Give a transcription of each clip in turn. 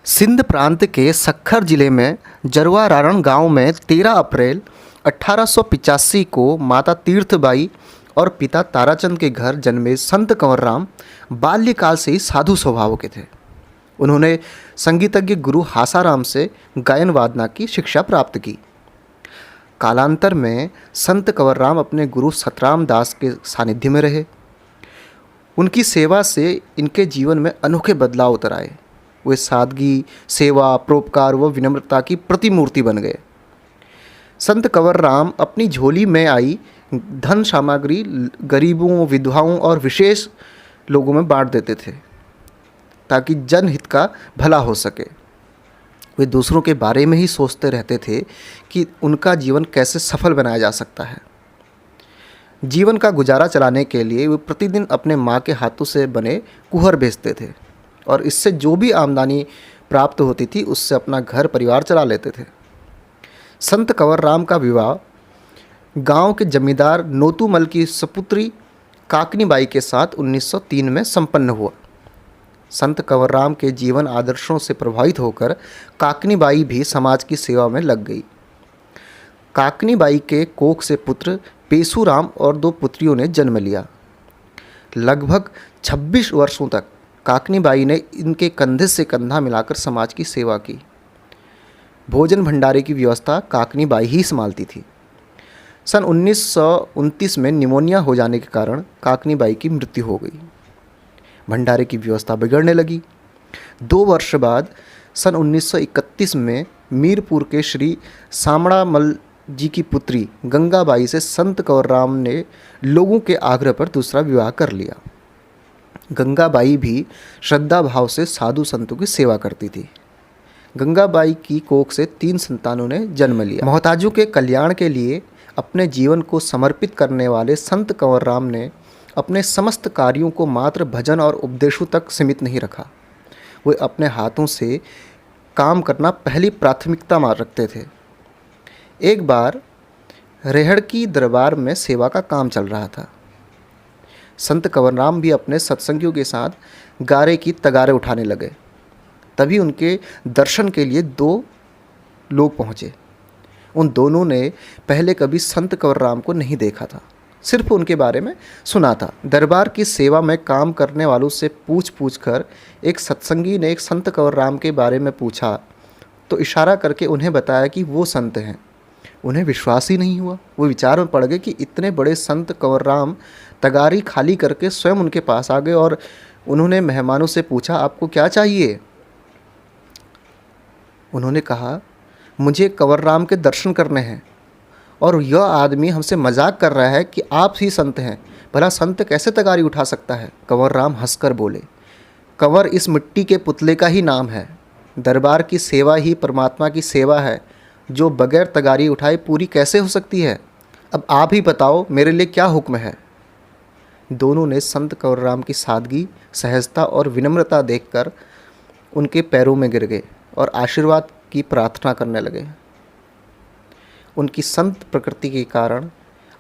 सिंध प्रांत के सक्खर जिले में जरवा रारण गांव में 13 अप्रैल 1885 को माता तीर्थबाई और पिता ताराचंद के घर जन्मे संत कंवरराम बाल्यकाल से ही साधु स्वभाव के थे। उन्होंने संगीतज्ञ गुरु हासाराम से गायन वादना की शिक्षा प्राप्त की। कालांतर में संत कंवरराम अपने गुरु सतराम दास के सानिध्य में रहे। उनकी सेवा से इनके जीवन में अनोखे बदलाव उतर आए। वे सादगी, सेवा, परोपकार व विनम्रता की प्रतिमूर्ति बन गए। संत कंवरराम अपनी झोली में आई धन सामग्री गरीबों, विधवाओं और विशेष लोगों में बांट देते थे ताकि जनहित का भला हो सके। वे दूसरों के बारे में ही सोचते रहते थे कि उनका जीवन कैसे सफल बनाया जा सकता है। जीवन का गुजारा चलाने के लिए वे प्रतिदिन अपने माँ के हाथों से बने कुहर बेचते थे और इससे जो भी आमदनी प्राप्त होती थी उससे अपना घर परिवार चला लेते थे। संत कंवरराम का विवाह गांव के जमींदार नोतूमल की सपुत्री काकनीबाई के साथ 1903 में संपन्न हुआ। संत कंवरराम के जीवन आदर्शों से प्रभावित होकर काकनीबाई भी समाज की सेवा में लग गई। काकनीबाई के कोख से पुत्र पेसूराम और 2 पुत्रियों ने जन्म लिया। लगभग 26 वर्षों तक काकनीबाई ने इनके कंधे से कंधा मिलाकर समाज की सेवा की। भोजन भंडारे की व्यवस्था काकनीबाई ही संभालती थी। सन 1929 में निमोनिया हो जाने के कारण काकनीबाई की मृत्यु हो गई। भंडारे की व्यवस्था बिगड़ने लगी। 2 वर्ष बाद सन 1931 में मीरपुर के श्री सामड़ामल जी की पुत्री गंगाबाई से संत कंवरराम ने लोगों के आग्रह पर दूसरा विवाह कर लिया। गंगाबाई भी श्रद्धा भाव से साधु संतों की सेवा करती थी। गंगाबाई की कोख से 3 संतानों ने जन्म लिया। मोहताजों के कल्याण के लिए अपने जीवन को समर्पित करने वाले संत कंवरराम ने अपने समस्त कार्यों को मात्र भजन और उपदेशों तक सीमित नहीं रखा। वे अपने हाथों से काम करना पहली प्राथमिकता मान रखते थे। एक बार रेहड़ की दरबार में सेवा का काम चल रहा था। संत कंवरराम भी अपने सत्संगियों के साथ गारे की तगारे उठाने लगे। तभी उनके दर्शन के लिए 2 लोग पहुँचे। उन दोनों ने पहले कभी संत कंवरराम को नहीं देखा था, सिर्फ उनके बारे में सुना था। दरबार की सेवा में काम करने वालों से पूछ कर एक सत्संगी ने एक संत कंवरराम के बारे में पूछा तो इशारा करके उन्हें बताया कि वो संत हैं। उन्हें विश्वास ही नहीं हुआ। वो विचार में पड़ गए कि इतने बड़े संत कंवरराम तगारी खाली करके स्वयं उनके पास आ गए और उन्होंने मेहमानों से पूछा, आपको क्या चाहिए? उन्होंने कहा, मुझे कंवरराम के दर्शन करने हैं और यह आदमी हमसे मजाक कर रहा है कि आप ही संत हैं। भला संत कैसे तगारी उठा सकता है? कंवरराम हंसकर बोले, कंवर इस मिट्टी के पुतले का ही नाम है। दरबार की सेवा ही परमात्मा की सेवा है, जो बगैर तगारी उठाए पूरी कैसे हो सकती है? अब आप ही बताओ, मेरे लिए क्या हुक्म है? दोनों ने संत कंवरराम की सादगी, सहजता और विनम्रता देखकर उनके पैरों में गिर गए और आशीर्वाद की प्रार्थना करने लगे। उनकी संत प्रकृति के कारण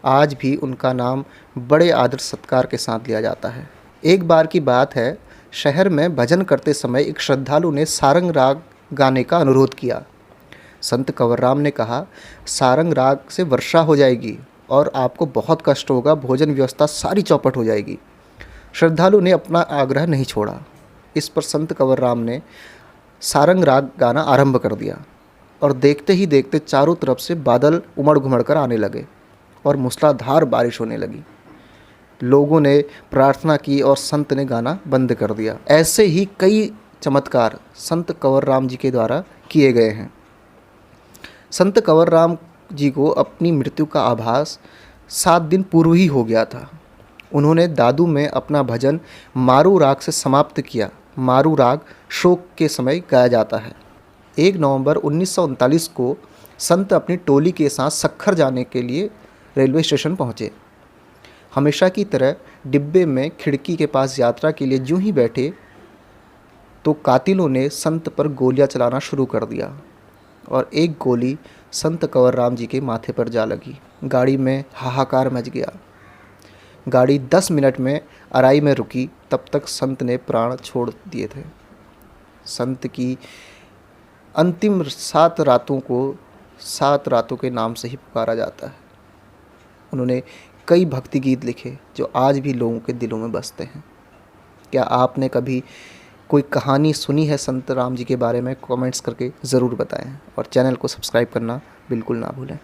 आज भी उनका नाम बड़े आदर सत्कार के साथ लिया जाता है। एक बार की बात है, शहर में भजन करते समय एक श्रद्धालु ने सारंग राग गाने का अनुरोध किया। संत कंवरराम ने कहा, सारंग राग से वर्षा हो जाएगी और आपको बहुत कष्ट होगा, भोजन व्यवस्था सारी चौपट हो जाएगी। श्रद्धालु ने अपना आग्रह नहीं छोड़ा। इस पर संत कंवरराम ने सारंग राग गाना आरंभ कर दिया और देखते ही देखते चारों तरफ से बादल उमड़ घुमड़ कर आने लगे और मूसलाधार बारिश होने लगी। लोगों ने प्रार्थना की और संत ने गाना बंद कर दिया। ऐसे ही कई चमत्कार संत कंवरराम जी के द्वारा किए गए हैं। संत कंवरराम जी को अपनी मृत्यु का आभास 7 दिन पूर्व ही हो गया था। उन्होंने दादू में अपना भजन मारू राग से समाप्त किया। मारू राग शोक के समय गाया जाता है। 1 नवंबर 1939 को संत अपनी टोली के साथ सक्खर जाने के लिए रेलवे स्टेशन पहुँचे। हमेशा की तरह डिब्बे में खिड़की के पास यात्रा के लिए यूं ही बैठे तो कातिलों ने संत पर गोलियां चलाना शुरू कर दिया और एक गोली संत कंवरराम जी के माथे पर जा लगी। गाड़ी में हाहाकार मच गया। गाड़ी 10 मिनट में अराई में रुकी। तब तक संत ने प्राण छोड़ दिए थे। संत की अंतिम 7 रातों को 7 रातों के नाम से ही पुकारा जाता है। उन्होंने कई भक्ति गीत लिखे जो आज भी लोगों के दिलों में बसते हैं। क्या आपने कभी कोई कहानी सुनी है संत राम जी के बारे में? कमेंट्स करके ज़रूर बताएं और चैनल को सब्सक्राइब करना बिल्कुल ना भूलें।